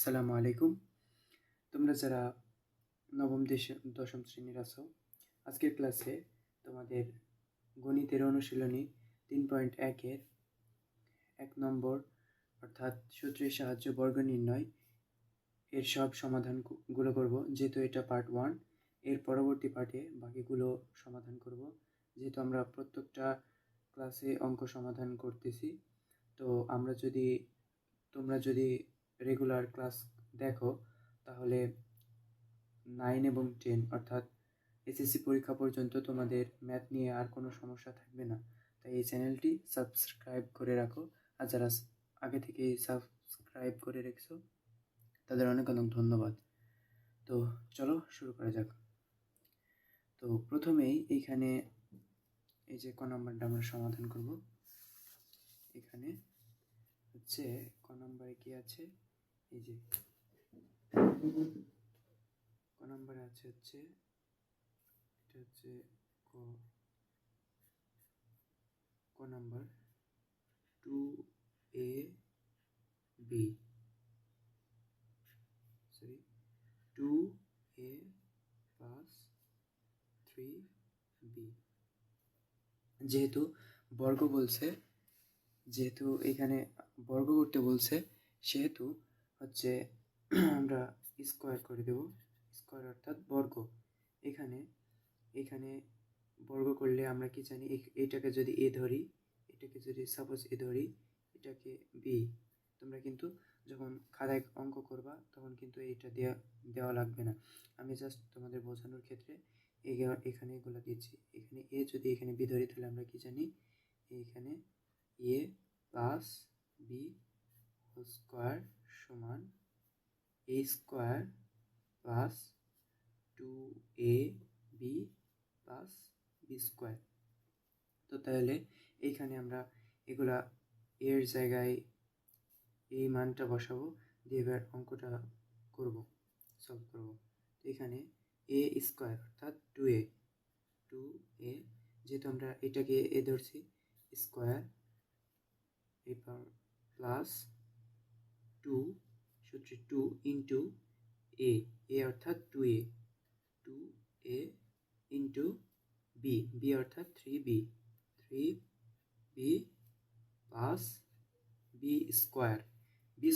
আসসালামু আলাইকুম। তোমরা যারা নবম দশম শ্রেণীর আছো, আজকের ক্লাসে তোমাদের গণিতের অনুশীলনী 3.1-এর 1 নম্বর অর্থাৎ সূত্রের সাহায্যে বর্গ নির্ণয় এর সব সমাধানগুলো করব। যেহেতু এটা পার্ট 1, এর পরবর্তী পার্টে বাকিগুলো সমাধান করব। যেহেতু আমরা প্রত্যেকটা ক্লাসে অঙ্ক সমাধান করতেছি, তো তোমরা যদি রেগুলার ক্লাস দেখো তাহলে 9 এবং 10 অর্থাৎ এসএসসি পরীক্ষা পর্যন্ত তোমাদের ম্যাথ নিয়ে আর কোনো সমস্যা থাকবে না। তাই এই চ্যানেলটি সাবস্ক্রাইব করে রাখো, আর যারা আগে থেকে সাবস্ক্রাইব করে রেখেছো তাদের অনেক অনেক ধন্যবাদ। তো চলো শুরু করা যাক। তো প্রথমেই এইখানে এই যে ক নাম্বারটা আমরা সমাধান করব। এখানে হচ্ছে ক নাম্বারে কি আছে, এই যে ক নাম্বারে আছে হচ্ছে এটা হচ্ছে ক number 2ab 2a plus 3b। যেহেতু এখানে বর্গ করতে বলছে, সেহেতু হচ্ছে আমরা স্কোয়ার করে দেব। স্কোয়ার অর্থাৎ বর্গ। এখানে বর্গ করলে আমরা কি জানি, এটাকে যদি এ ধরি, এটাকে যদি সাপোজ এ ধরি, এটাকে বি। তোমরা কিন্তু যখন খাতায় অঙ্ক করবা তখন কিন্তু এটা দেওয়া লাগবে না। আমি জাস্ট তোমাদের বোঝানোর ক্ষেত্রে এখানে এগুলো দিচ্ছি। এখানে এ যদি এখানে বি ধরি, তাহলে আমরা কি জানি, এখানে A plus B whole square সমান A square plus 2ab plus B square. তো তাহলে এইখানে আমরা এগুলা এর জায়গায় এই মানটা বসাবো, দিয়ে এবার অঙ্কটা সলভ করব। তো এখানে এ স্কোয়ার অর্থাৎ 2a যেহেতু আমরা এটাকে এ ধরছি, স্কোয়ার এরপর প্লাস 2 সূত্রে 2 ইন্টু এ অর্থাৎ 2a ইন্টু বি অর্থাৎ 3b প্লাস বি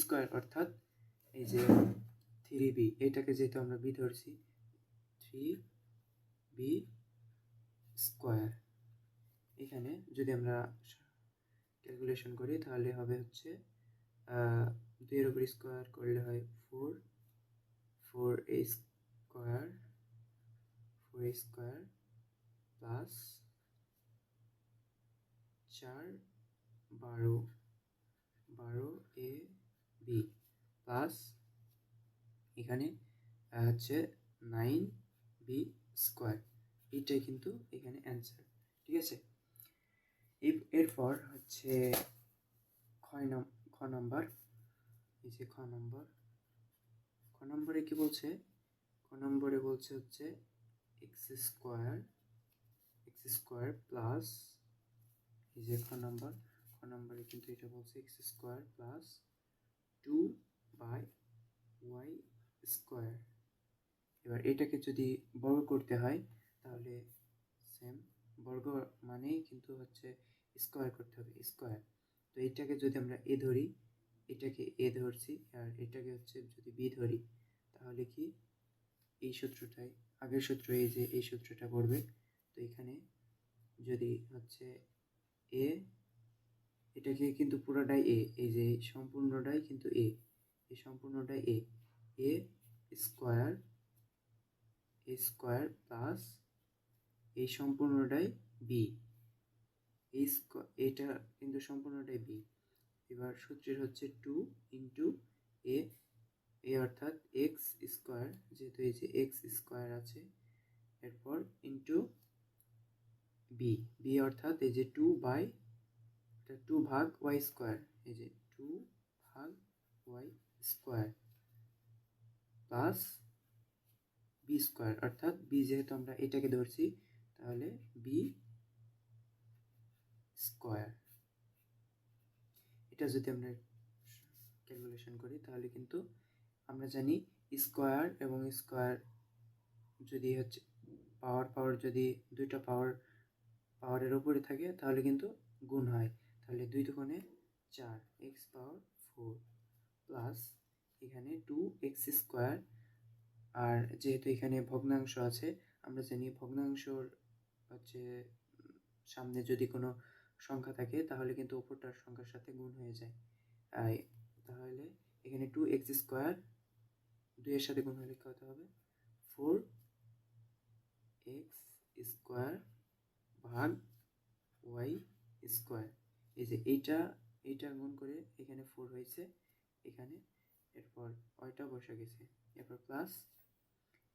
স্কোয়ার অর্থাৎ এই যে 3b, এটাকে যেহেতু আমরা বি ধরছি, 3b স্কোয়ার। এখানে যদি আমরা ক্যালকুলেশন করি তাহলে হবে হচ্ছে 2 এর উপর স্কোয়ার করলে হয় 4a square plus 4 12ab plus এখানে হচ্ছে 9b স্কোয়ার। এইটাই কিন্তু এখানে অ্যান্সার। ঠিক আছে, এরপর হচ্ছে খ নাম্বার। এই যে খ নম্বরে কি বলছে, খ নম্বরে বলছে হচ্ছে এক্স স্কোয়ার প্লাস, এই যে খ নম্বরে কিন্তু এটা বলছে x square plus 2/y square. এবার এটাকে যদি বর্গ করতে হয় তাহলে সেম, বর্গ মানেই কিন্তু হচ্ছে স্কোয়ার করতে হবে, স্কোয়ার। তো এটাকে যদি আমরা এ ধরি, এটাকে এ ধরছি, আর এটাকে হচ্ছে যদি বি ধরি, তাহলে কি এই সূত্রটাই আগের সূত্র, এই যে এই সূত্রটা পড়বে। তো এখানে যদি হচ্ছে এ, এটাকে কিন্তু পুরোটাই এ, এই যে সম্পূর্ণটাই কিন্তু এ, এই সম্পূর্ণটাই এ স্কোয়ার প্লাস এই সম্পূর্ণটাই বি, এটা কিন্তু সম্পূর্ণটাই বি। এবার সূত্রের হচ্ছে 2 ইন্টু এ অর্থাৎ এক্স স্কোয়ার, যেহেতু এই যে এক্স স্কোয়ার আছে, এরপর ইন্টু বি অর্থাৎ এই যে 2 ভাগ ওয়াই স্কোয়ার, এই যে 2 ভাগ Y square plus B square অর্থাৎ বি, যেহেতু আমরা এটাকে ধরছি তাহলে বি স্কোয়ার। এটা যদি আমরা ক্যালকুলেশন করি তাহলে কিন্তু আমরা জানি স্কোয়ার এবং স্কোয়ার যদি হচ্ছে পাওয়ার যদি দুইটা পাওয়ারের উপরে থাকে তাহলে কিন্তু গুণ হয়। তাহলে 2 দুগুণে 4 এক্স পাওয়ার 4 প্লাস এখানে 2x স্কোয়ার। আর যেহেতু এখানে ভগ্নাংশ আছে, আমরা জানি ভগ্নাংশর হচ্ছে সামনে যদি কোনো সংখ্যা থাকে তাহলে কিন্তু উপরটার সংখ্যার সাথে গুণ হয়ে যায়। তাহলে এখানে 2x স্কোয়ার 2 এর সাথে গুণ হলে কত হবে 4x স্কোয়ার ভাগ y স্কোয়ার। এই যে এইটা গুণ করে এখানে 4 হয়েছে এখানে, এরপর ওইটা বসে গেছে, এরপর প্লাস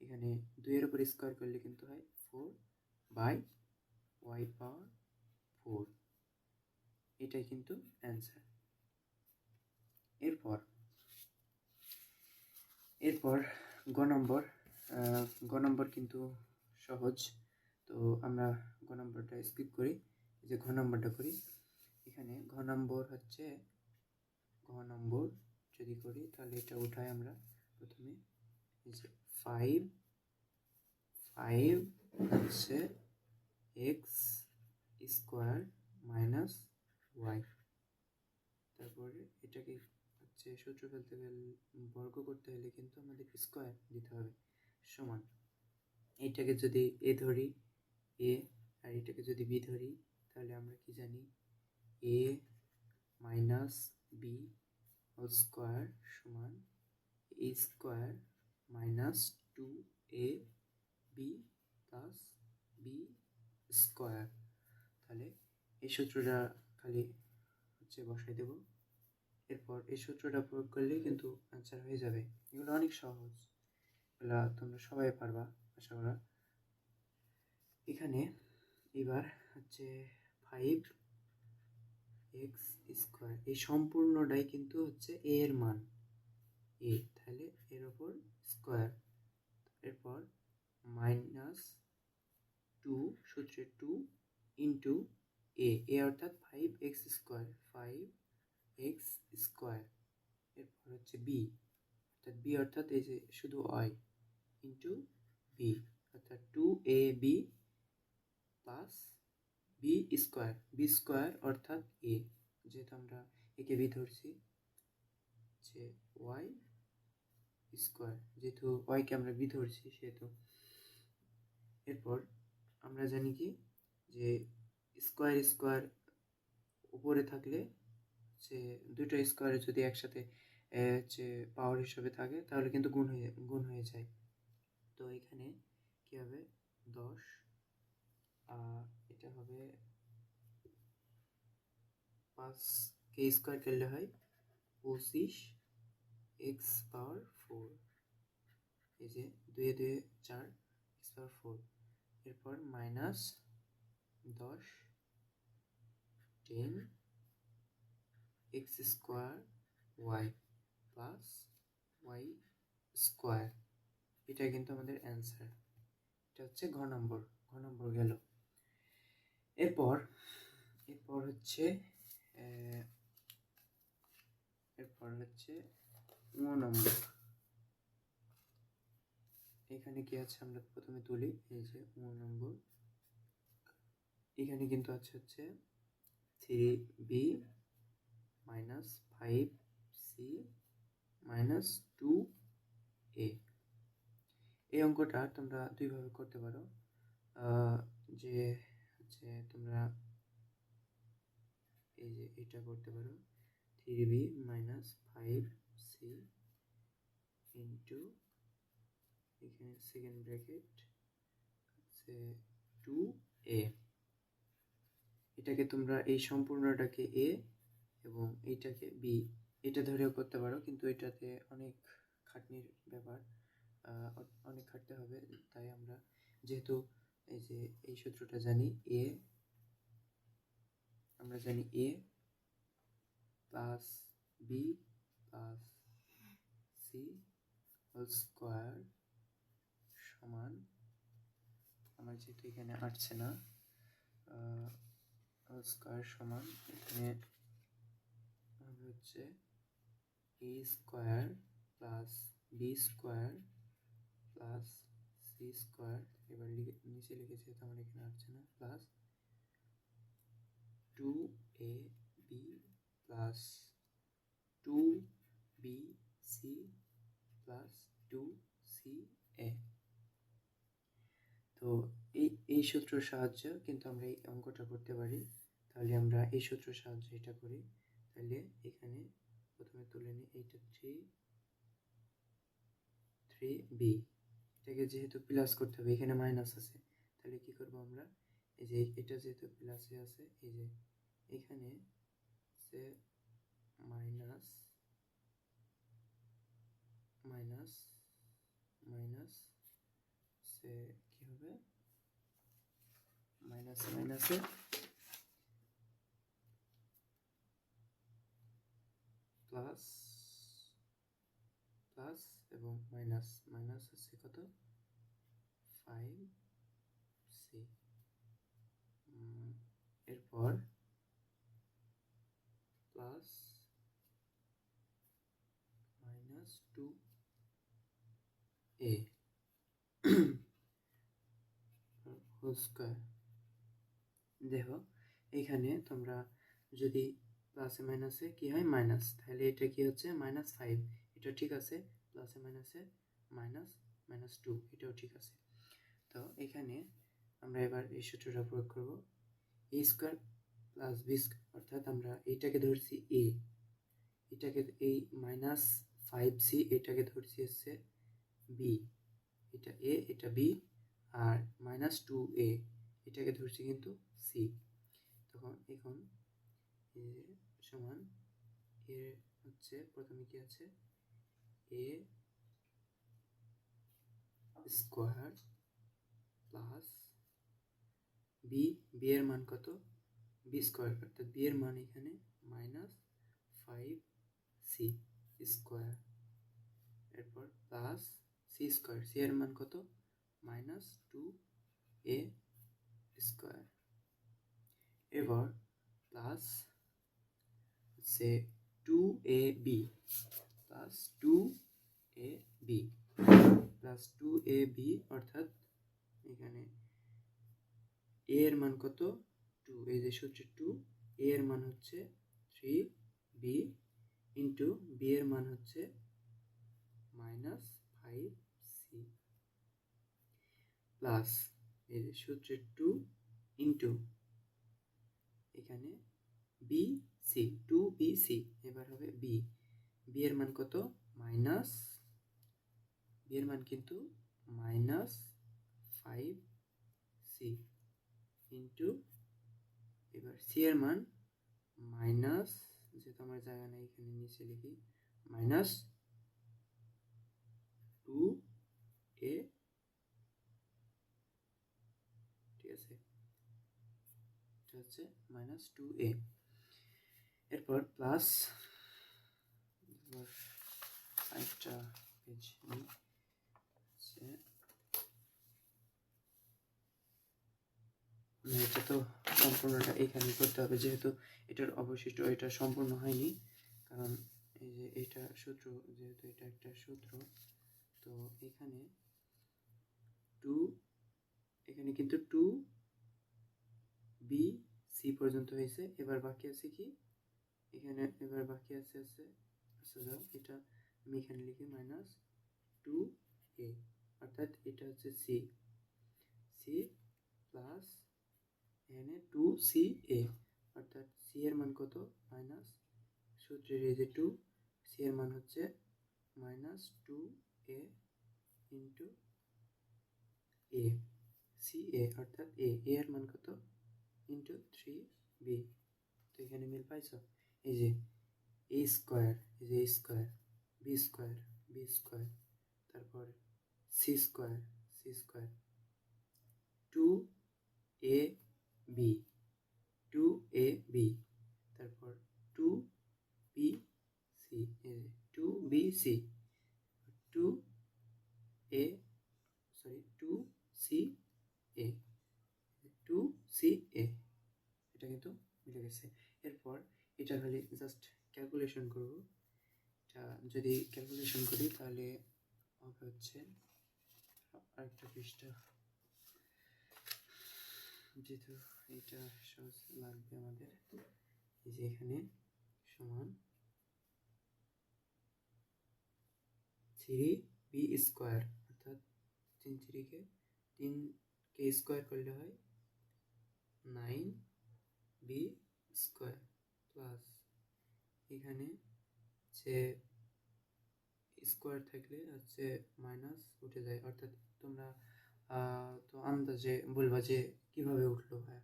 এখানে 2 এর উপর স্কোয়ার করলে কিন্তু হয় 4 বাই y পাওয়ার 4। এটাই কিন্তু অ্যান্সার। এরপর গ নম্বর কিন্তু সহজ, তো আমরা গ নম্বরটা স্কিপ করি, যে ঘ নম্বরটা করি। এখানে ঘ নম্বর যদি করি তাহলে এটা উঠাই আমরা প্রথমে, এই যে 5 হচ্ছে এক্স স্কোয়ার মাইনাস ওয়াই। তারপরে এটাকে হচ্ছে সূত্র ফেলতে গেলে বর্গ করতে হলে কিন্তু আমাদের স্কোয়ার দিতে হবে, সমান এইটাকে যদি এ ধরি এ, আর এটাকে যদি বি ধরি তাহলে আমরা কি জানি A minus B whole square সমান A square minus 2ab plus B square. তাহলে এই সূত্রটা খালি হচ্ছে বসাই দেব, এরপর এই সূত্রটা প্রয়োগ করলেই কিন্তু অ্যান্সার হয়ে যাবে। এগুলো অনেক সহজ, এগুলো তোমরা সবাই পারবা আশা করা। এখানে এবার হচ্ছে 5x স্কোয়ার, এই সম্পূর্ণটাই কিন্তু হচ্ছে এ এর মান এ, তাহলে এর ওপর স্কোয়ার, এরপর মাইনাস 2 সূত্রে 2 ইন্টু এ অর্থাৎ 5x স্কোয়ার, 5x স্কোয়ার। এরপর হচ্ছে বি অর্থাৎ এই যে শুধু y ইন্টু বি অর্থাৎ 2ab প্লাস বি স্কোয়ার অর্থাৎ এ, যেহেতু আমরা একে বি ধরছি, যে ওয়াই স্কোয়ার, যেহেতু ওয়াইকে আমরা বি ধরছি সেহেতু। এরপর আমরা জানি কি যে স্কোয়ার উপরে থাকলে হচ্ছে দুটো স্কোয়ারে যদি একসাথে হচ্ছে পাওয়ার হিসেবে থাকে তাহলে কিন্তু গুণ হয়ে যায়। তো এখানে কি হবে 10, এটা হবে 5কে স্কোয়ার করলে হয় 25x পাওয়ার 4, এই যে 2 2 4 x পাওয়ার 4। এরপর minus 10 10x square y plus y square. এটা কিন্তু আমাদের অ্যান্সার। এটা হচ্ছে ঘ নম্বর গেল। এরপর হচ্ছে ঙ নম্বর। এখানে কি আছে আমরা প্রথমে তুলি, এই যে ঙ নম্বর। এখানে কিন্তু আছে হচ্ছে 3b minus 5c minus 2a। এই অঙ্কটা তোমরা দুইভাবে করতে পারো, যে হচ্ছে তোমরা এই যে এটা করতে পারো 3b মাইনাস 5c ইন্টু এখানে সেকেন্ড ব্র্যাকেট হচ্ছে 2a। এটাকে তোমরা এই সম্পূর্ণটাকে a এবং এইটাকে b এটা ধরেও করতে পারো, কিন্তু এটাতে অনেক খাটনির ব্যাপার, অনেক খাটতে হবে। তাই আমরা যেহেতু এই যে এই সূত্রটা জানি আমরা জানি a plus b plus c whole square সমান, আমার যেহেতু এখানে আসছে না, হোল স্কোয়ার সমান এখানে হবে হচ্ছে a square plus b B square plus C square, এবার নিচে লিখেছি তো আমার এখানে আসছে না, plus 2ab plus 2bc plus 2ca। তো এই সূত্রের সাহায্যে কিন্তু আমরা এই অঙ্কটা করতে পারি। তাহলে আমরা এই সূত্রের সাহায্যে এটা করি। তাহলে এখানে প্রথমে তুলে নিই এইটা 3b, এটাকে যেহেতু প্লাস করতে হবে, এখানে মাইনাস আছে, তাহলে কি করব আমরা, এই যে এটা যেহেতু প্লাসে আছে, এই যে এখানে সে মাইনাস মাইনাস মাইনাস সে কি হবে, মাইনাস মাইনাসে প্লাস প্লাস এবং মাইনাস মাইনাস হচ্ছে কত 5c, এরপর plus minus 2a whole square. দেখো এখানে তোমরা যদি প্লাসে মাইনাসে কি হয় মাইনাস, তাহলে এটা কি হচ্ছে -5, এটা ঠিক আছে, প্লাসে মাইনাসে মাইনাস -2, এটাও ঠিক আছে। তো এখানে আমরা এবার এই সূত্রটা প্রয়োগ করব, a square plus b square, অর্থাৎ আমরা এইটাকে ধরছি a, এটাকে এই -5c এটাকে ধরছি হচ্ছে b, এটা a এটা b, আর -2a এটাকে ধরছি কিন্তু c। তখন এখন এ সমান এ হচ্ছে প্রথমে কি আছে a square plus b, b এর মান কত b স্কয়ার, অর্থাৎ b এর মান এখানে -5c স্কয়ার, এরপর প্লাস c স্কয়ার, c এর মান কত -2a স্কয়ার, এবার প্লাস হচ্ছে 2ab plus 2ab plus 2ab, অর্থাৎ এখানে a এর মান কত 2, এই যে সূত্রে 2, a এর মান হচ্ছে 3b ইন্টু b এর মান হচ্ছে -5c প্লাস এই যে সূত্রে 2 ইন্টু এখানে bc 2bc, এবার হবে b, b এর মান কত মাইনাস, b এর মান কিন্তু -5c ইন্টু এবার c এর মান মাইনাস, যেহেতু আমার জায়গা নেই এখানে নিচে লিখি -2a, ঠিক আছে, এটা হচ্ছে -2a, এরপর প্লাস আরেকটা পেজ নিই, এটা তো সম্পূর্ণটা এখানে করতে হবে, যেহেতু এটার অবশিষ্ট এটা সম্পূর্ণ হয়নি, কারণ এই যে এটা সূত্র, যেহেতু এটা একটা সূত্র, তো এখানে 2, এখানে কিন্তু 2bc পর্যন্ত হয়েছে, এবার বাকি আছে কি এখানে, এবার বাকি আছে এটা আমি এখানে লিখি -2a, অর্থাৎ এটা হচ্ছে c প্লাস এখানে 2ca, অর্থাৎ c এর মান কত মাইনাস সূত্রের এই যে 2, c এর মান হচ্ছে -2a ইন্টু a, ca অর্থাৎ a এর মান কত ইন্টু 3b। তো এখানে মিল পাইছো, এই যে a স্কয়ার, এই যে a square, b square b square, তারপর c স্কয়ার 2ab 2ab, তারপর 2bc, এই যে 2bc 2a 2ca, এটা কিন্তু মিলে গেছে। এরপর এটা খালি জাস্ট ক্যালকুলেশন করব, এটা যদি ক্যালকুলেশন করি তাহলে হবে হচ্ছে আরেকটা পৃষ্ঠা, যেহেতু এটা সহজ লাগবে আমাদের। এই যে এখানে সমান 3b স্কোয়ার, অর্থাৎ 3কে স্কোয়ার করলে হয় 9b স্কোয়ার, প্লাস এখানে যে স্কোয়ার থাকলে হচ্ছে মাইনাস উঠে যায়, অর্থাৎ তোমরা তো আন্দাজে বলবা যে কিভাবে উঠলো, হ্যাঁ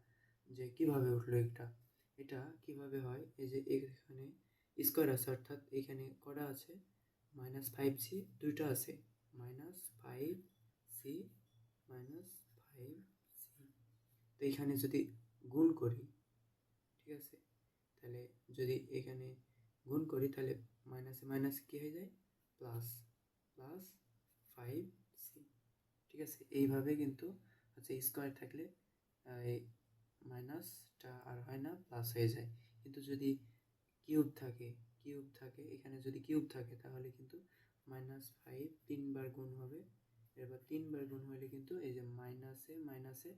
যে কিভাবে উঠলো এটা কিভাবে হয়। এই যে এখানে স্কোয়ার আছে, অর্থাৎ এখানে কটা আছে, -5c দুইটা আছে, -5c -5c। তো এখানে যদি গুণ করি, ঠিক আছে, তাহলে যদি এখানে গুণ করি তাহলে মাইনাসে মাইনাস কি হয়ে যায়, প্লাস 5c। ঠিক আছে, এইভাবে কিন্তু হচ্ছে স্কোয়ার থাকলে এই মাইনাসটা আর হয় না, প্লাস হয়ে যায়। কিন্তু যদি কিউব থাকে এখানে যদি কিউব থাকে তাহলে কিন্তু -5 তিনবার গুণ হবে, এবার তিনবার গুণ হলে কিন্তু এই যে মাইনাসে মাইনাসে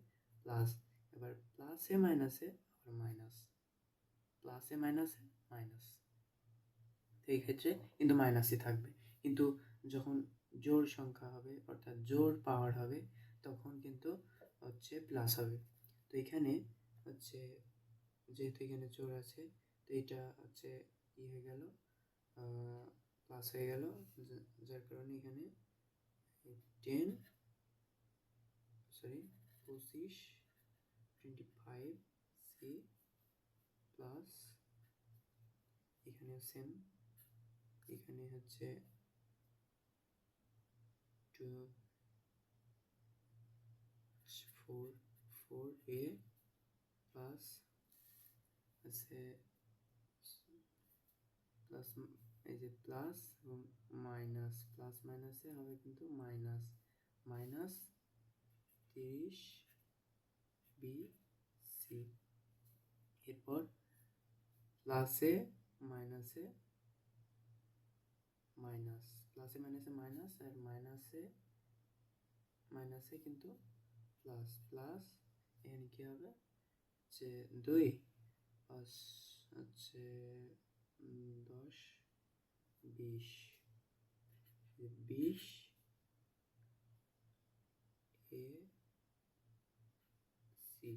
প্লাস, এবার প্লাসে মাইনাসে আবার মাইনাস, প্লাসে মাইনাসে মাইনাস। তো এই ক্ষেত্রে কিন্তু মাইনাসই থাকবে, কিন্তু যখন জোড় সংখ্যা হবে অর্থাৎ জোড় পাওয়ার হবে তখন কিন্তু হচ্ছে প্লাস হবে। তো এখানে হচ্ছে যেহেতু এখানে জোড় আছে, তো এটা হচ্ছে ই হয়ে গেল, প্লাস হয়ে গেল, যার কারণে এখানে 25c প্লাস এখানে সেম, এখানে হচ্ছে 4a প্লাস আছে প্লাস, এই যে প্লাস এবং মাইনাস, প্লাস মাইনাসে হবে কিন্তু মাইনাস, -30bc। এরপর প্লাসে মাইনাসে মাইনাস, প্লাসে মাইনাসে মাইনাস, আর মাইনাসে মাইনাসে কিন্তু প্লাস, প্লাস এখানে কি হবে যে 2 হচ্ছে 10 20 20 এ সি।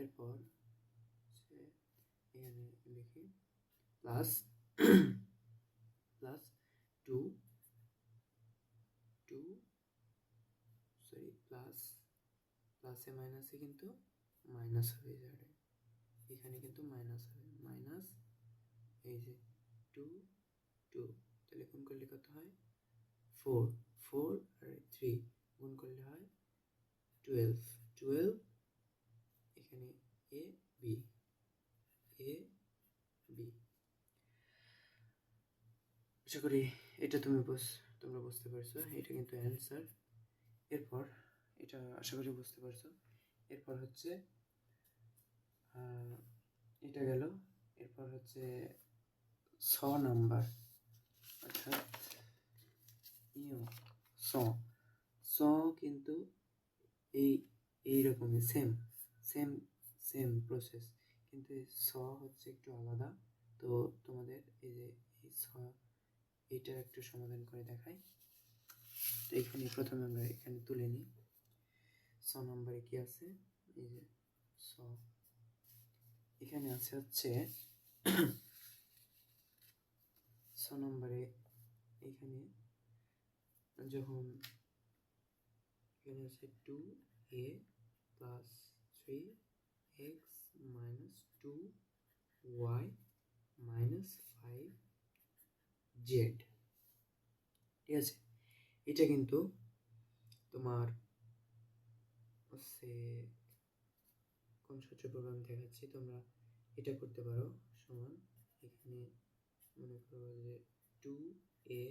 এরপর এখানে লিখি প্লাস প্লাস 2 প্লাস প্লাসে মাইনাসে কিন্তু মাইনাস হয়ে যাবে, এখানে কিন্তু মাইনাস হবে, মাইনাস এই যে 2 তাহলে গুণ করলে কত হয় 4 আর 3 গুণ করলে হয় 12 এখানে এ বি আশা করি এটা তোমরা বুঝতে পারছো, এটা কিন্তু অ্যান্সার। এরপর এটা আশা করি বুঝতে পারছো। এরপর হচ্ছে এটা গেল, এরপর হচ্ছে 6 নাম্বার, অর্থাৎ স কিন্তু এইরকমই সেম প্রসেস, কিন্তু স হচ্ছে একটু আলাদা। তো তোমাদের এই যে এইটার একটু সমাধান করে দেখাই। তো এখানে প্রথমে আমরা এখানে তুলে নিই, 6 নম্বরে কি আছে, এই যে এখানে আছে হচ্ছে 6 নম্বরে এখানে যখন এখানে আছে 2a plus 3x minus 2y minus 5z, ঠিক আছে। এটা কিন্তু তোমার হচ্ছে কোন সূত্র প্রোগ্রাম দেখাচ্ছি, তোমরা এটা করতে পারো, সমান এখানে মনে করো যে 2a